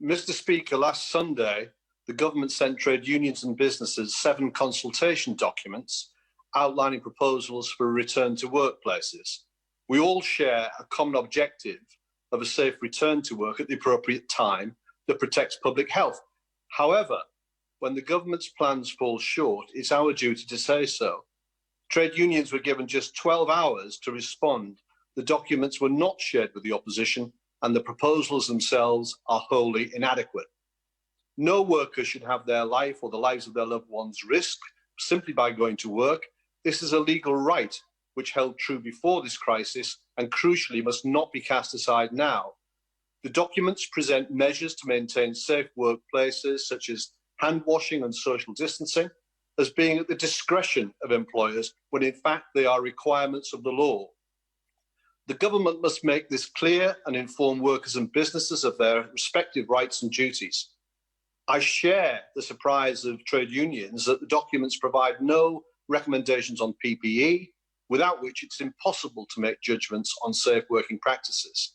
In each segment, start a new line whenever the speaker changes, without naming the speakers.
Mr. Speaker, last Sunday, the government sent trade unions and businesses 7 consultation documents outlining proposals for a return to workplaces. We all share a common objective of a safe return to work at the appropriate time that protects public health. However, when the government's plans fall short, it's our duty to say so. Trade unions were given just 12 hours to respond. The documents were not shared with the opposition, and the proposals themselves are wholly inadequate. No worker should have their life or the lives of their loved ones risked simply by going to work. This is a legal right which held true before this crisis and crucially must not be cast aside now. The documents present measures to maintain safe workplaces such as hand washing and social distancing as being at the discretion of employers when in fact they are requirements of the law. The government must make this clear and inform workers and businesses of their respective rights and duties. I share the surprise of trade unions that the documents provide no recommendations on PPE, without which it's impossible to make judgments on safe working practices.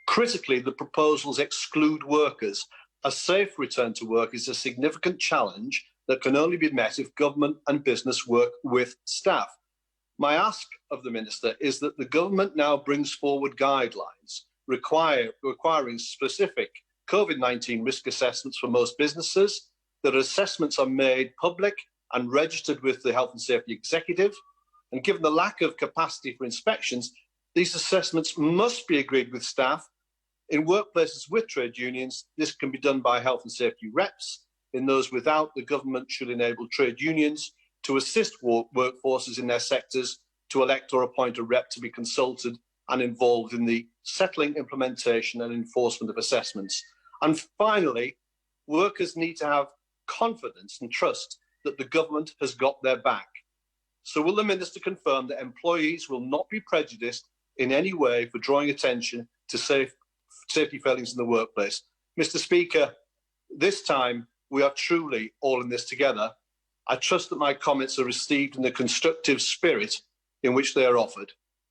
Critically, the proposals exclude workers. A safe return to work is a significant challenge that can only be met if government and business work with staff. My ask of the Minister is that the government now brings forward guidelines requiring specific COVID-19 risk assessments for most businesses, that assessments are made public and registered with the Health and Safety Executive, and given the lack of capacity for inspections, these assessments must be agreed with staff. In workplaces with trade unions, this can be done by health and safety reps. In those without, the government should enable trade unions to assist workforces in their sectors to elect or appoint a rep to be consulted and involved in the settling, implementation and enforcement of assessments. And finally, workers need to have confidence and trust that the government has got their back. So will the Minister confirm that employees will not be prejudiced in any way for drawing attention to safety failings in the workplace? Mr. Speaker, this time we are truly all in this together. I trust that my comments are received in the constructive spirit in which they are offered.